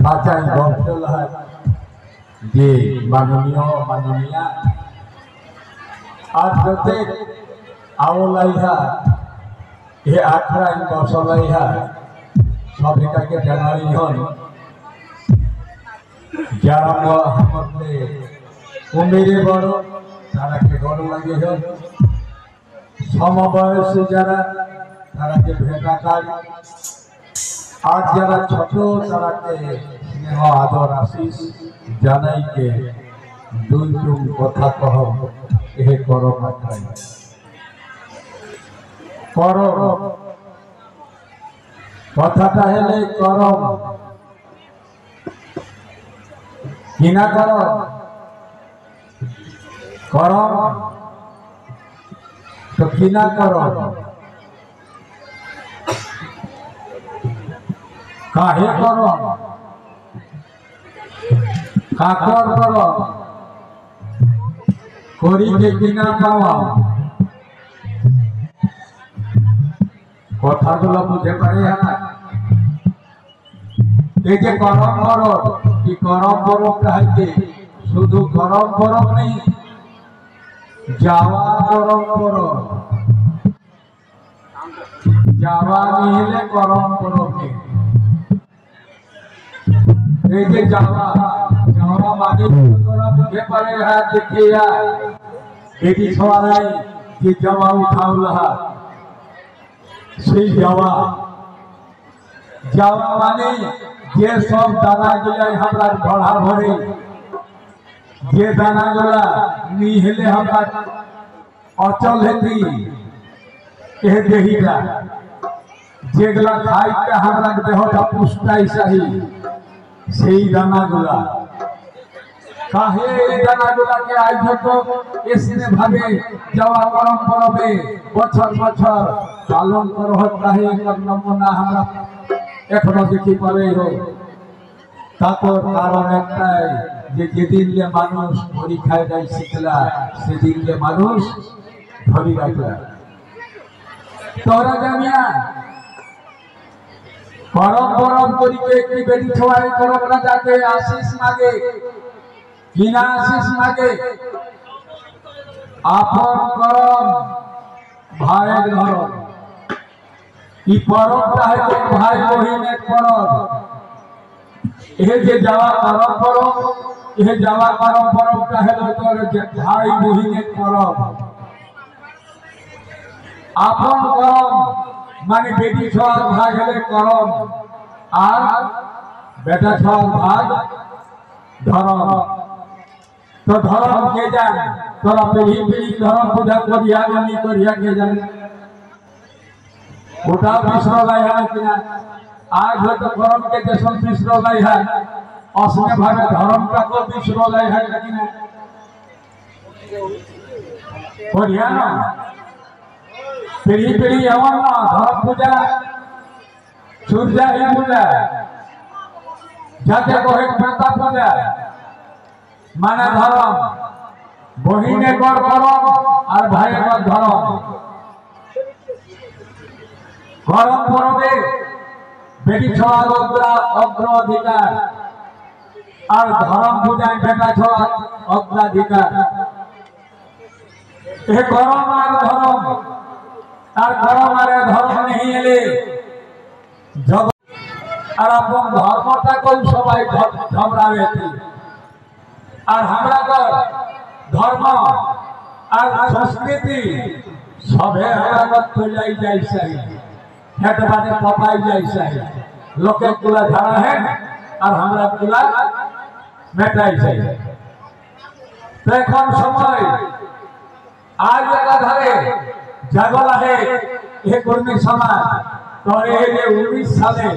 বাঁচাই গল্পল যে মাননীয় মাননীয়া আর প্রত্যেক আওলাইহা হে আখড়াই বসলাইহা সবেটাকে জানাই হন যারা মধ্যে উমেরে বড় তারাকে বড় লাগে হন সমবয়সী যারা তারাকে ভেটাকার আর যারা ছোট তারাকে স্নেহ আদর আশিস জানাইকে দুই টুম কথা কহ এ কর মাথায় কর কথাটা হেলে করম কিনা করম তো কিনা করম কাহে করম কাকর করম করিতে কিনা পাওয়া কথাগুলো বুঝে পারে না এই যে গরম বরফ কি গরম বরফটা হইতে শুধু গরম বরফ নেই যাওয়া গরম বরফ যাওয়া নিলে গরম বরফ নেই এই যে যাওয়া যাওয়া মানে বুঝে পারে হাত দেখিয়া এটি সবাই যে যাওয়া উঠাউলা সেই যাওয়া যাওয়া মানে যে সব দানা গুলা আমরা ঘোড়া ভরে যে দানা গুলা নিহেলে আমরা অচল হেতি এ দেহিটা যেগুলা খাইতে আমরা দেহটা পুষ্টাই চাহি সেই দানা গুলা কাহে এই দানা গুলাকে আজ হতো এসে ভাবে যাওয়া গরম পরবে বছর বছর পালন করহ কাহে নমুনা আমরা এখনো দেখি পাবে তারপর কারণ একটাই যে যেদিন যে মানুষ পরীক্ষায় দেয় শিখলা সেদিন যে মানুষ ধরি রাখলা তোরা জানিয়া গরম গরম করিকে একটি বেটি ছোয়াই করব না যাতে আশিস মাগে কিনা আশিস মাগে আপন গরম ভাইয়ের ধরম ই পরবটা হইতে ভাই বহিনের পরব এ যে যাওয়া গরম পরব এ যাওয়া গরম পরবটা হলো তোর ভাই বহিনের পরব আপন গরম মানে বেটি ছোয়ার ভাগ হলে গরম আর বেটা ছোয়ার ভাগ ধরম তো ধরম কে জান তোরা পিড়ি পিড়ি ধরম পূজা করিয়া জানি করিয়া কে জানে ওটা মিশ্র লাইহা কিনা আজ হয়তো গরম কে দেশন মিশ্র লাইহা অসমে ভাবে ধরমটাকে মিশ্র লাইহা কিনা করিয়া না পিড়ি পিড়ি এমন না ধরম পূজা সূর্যাহী পূজা যাতে কহে পেতা পূজা মানে ধরম বহিনে কর করম আর ভাইয়ের কর ধরম গরম পরবে বেটি ছোয়ার অগ্রাধিকার আর ধরম পূজায় বেটা ছোয়ার অগ্রাধিকার এ গরম আর ধরম আর গরম আর ধরম নেই এলে জগৎ আর আপন ধর্মটাকে সবাই ঝগড়াবে আর আমরা ধর্ম আর সংস্কৃতি সবে আমরা চলাই যাই চাই হেঁটে মানে পপাই যাই চাই লোকের গুলা ঝাড়া হেন আর আমরা গুলা মেটাই চাই এখন সময় আজ একাধারে জাগল আহে এ কর্মী সমাজ তবে এই যে 19 সালে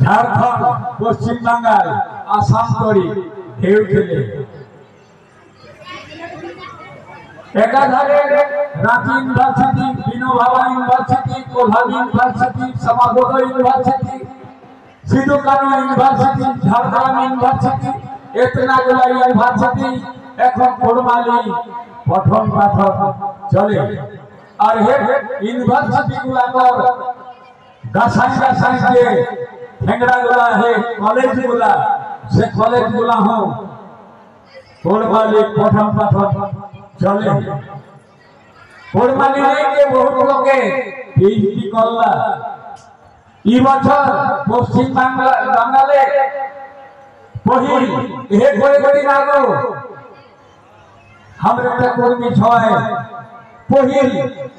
ঝাড়খণ্ড পশ্চিম বাংলায় আসাম করি ঢেউ খেলে একাধারে Ranchi university Vinoba university Kolhan university সমাগত university Sidhu Kanhu university Jhargram university এতনাগুলা ইউনিভার্সিটি এখন ফরমালি পঠন পাঠন চলে আর হে ইউনিভার্সিটি গুলা গাছাই গাছাই দিয়ে ठेंगड़ा गुला है कॉलेज गुला से कॉलेज गुला हो कोड़माली पठन पाठन चले कोड़माली नहीं के बहुत लोग के पीएचडी करला ई बছর পশ্চিম বাংলালে পহিল এ কয়েকদিন আগে আমরা একটা কর্মী ছয় পহিল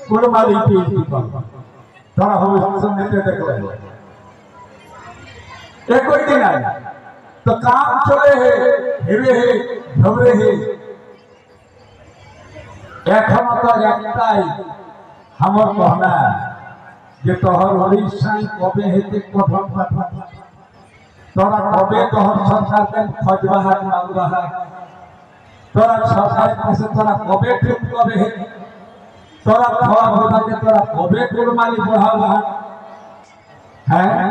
কোড়মালি পীএচডি করলা তারা হবে শুনতে দেখলে एक कोई दिन आया तो काम चले है हेवे है झगड़े है এখন তো একটাই আমার कहना যে তোহর ওড়িশায় কবে হেতে কঠন পাঠন তোরা কবে তোহর সরকার দেন খোঁজবাহার মাগবাহার তোরা সরকার কাছে তোরা কবে ঠিক কবে হে তোরা খাওয়া ভোটাকে তোরা কবে কোরবানি বড়াবা হ্যাঁ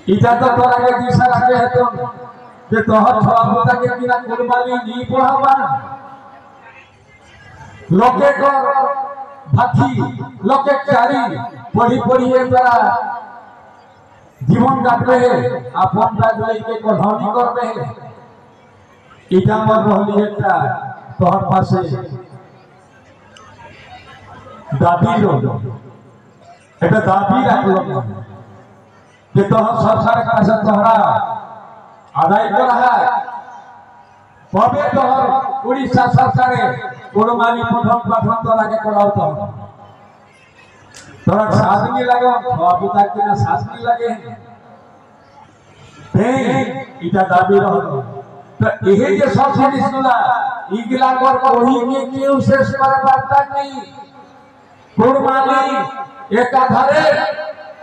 इटा तो तोरा के दिशा रखे है तो जे तोहर छवाबुता के बिना कुर्बानी नी पढ़ावा लोके को भाथी लोके चारी पढ़ी पढ़ी तोरा जीवन काटबे है अपन राजले के कढ़ौनी करबे है इटा मर रहली एकटा तोहर पासे दाबी लो एटा दाबी राखलो कि तोहर सरकार का से तोहरा आदाय करा है कबे तोहर उड़ीसा सरकार कोरमाली पठन पाठन तोरा के करावत तोरा शादी लगे बाबूता के ना शादी लगे ते इटा दाबी रहल तो एहे जे सब जिनिसला इगला कर कोही के केउ शेष कर पाता नहीं कोरमाली एकाधारे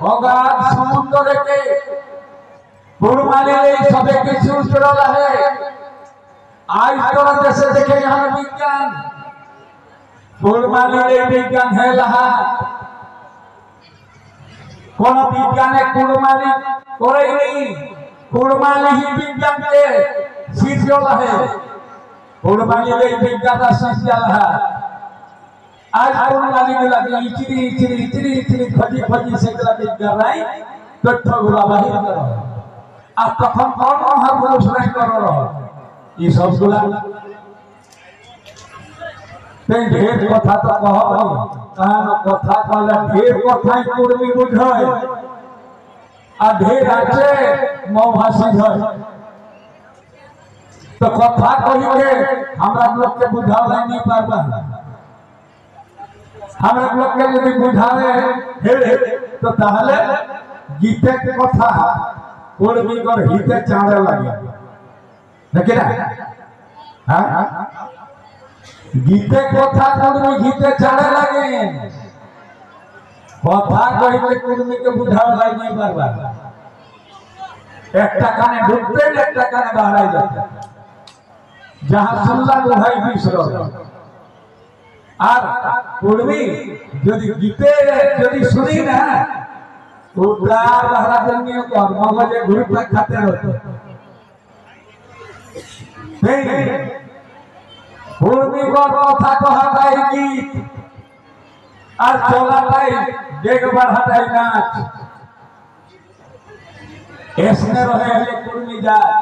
अगाध समुद्र के कुर्बानी सबे किसी जुड़ल है आज तोरा जैसे देखे यहाँ विज्ञान कुर्बानी विज्ञान है लहा कौन विज्ञान है कुर्बानी करे नहीं कुर्बानी ही विज्ञान के सीखल है कुर्बानी विज्ञान का सीखल है आज कुर्बानी में लगे इचरी इचरी इचरी इचरी फजी फजी से कर रही तो ठगुला बाहर करो अब तखन कौन हर पुरुष नहीं कर रहा ये सब गुला ते ढेर कथा तो कहब कहां न कथा कहला ढेर कथा कुर्मी बुझाय आ ढेर आचे मौभासी है तो कथा कहि के हमरा लोग के बुझाव नहीं पाबा हमरा लोग के यदि बुझावे हे तो ताहले गीते के कथा कोर्मी कर हिते चाड़े लगे देखि ना हां गीते कथा कोर्मी गीते चाड़े लगे कथा कहि के कोर्मी के बुझाव नहीं पाबा एक काने ढुकते एक काने बाहर आ जाते जहां सुनला वो भाई बिसरो আর পড়বি যদি গীতে যদি শুনি না উদার মহারাজের নিয়ে কর্মগজে ঘুরতে খাতে হতো পড়বি কথা কহাটাই গীত আর চলাটাই বেগ বাড়াটাই নাচ এসনে রহে কুর্মি যায়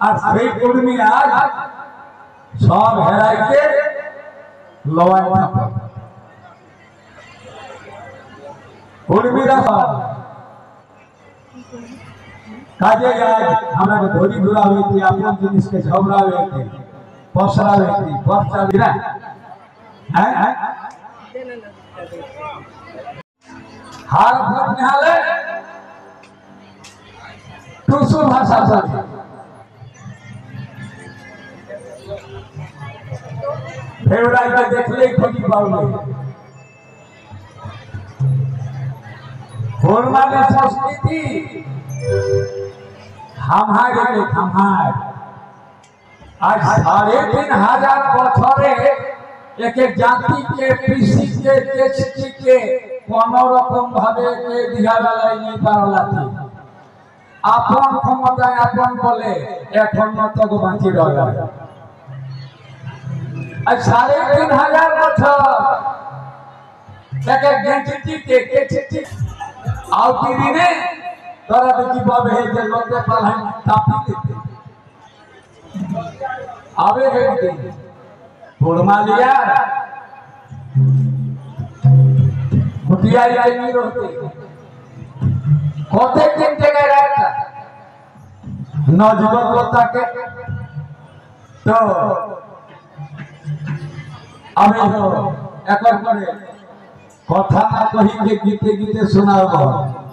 আর সেই কুর্মি আজ সব হেরাইতে लवाई उर्मिरा काजे आज हमरा को धोरी घुरा हुई थी अपन जिनिस के झगड़ा हुई थी पसरा हुई थी पर्चा बिना हैं हार भूत निहाले टुसु भाषा से फेवराई के देखले खोजी पाउले कोरमाली संस्कृति हमारे आज 3500 बछरे एक एक जाति के कृषि के केचटी के कोनो रकम भावे के दिया वाला नहीं पारला थी आपन क्षमता आपन बोले এখন মত গো বাঁচি রইল आज 3500 বছর एक एक जाति के केचटी आवती दिने तोरा देखी बाबे है जे लोटे पालन तापी देते आवे है के फोड़मा लिया कुटिया या नहीं रहते कोते दिन जगह रहता नौजवान लोटा के तो अबे तो एक और करे कथा ना कही के गीते गीते सुनाओ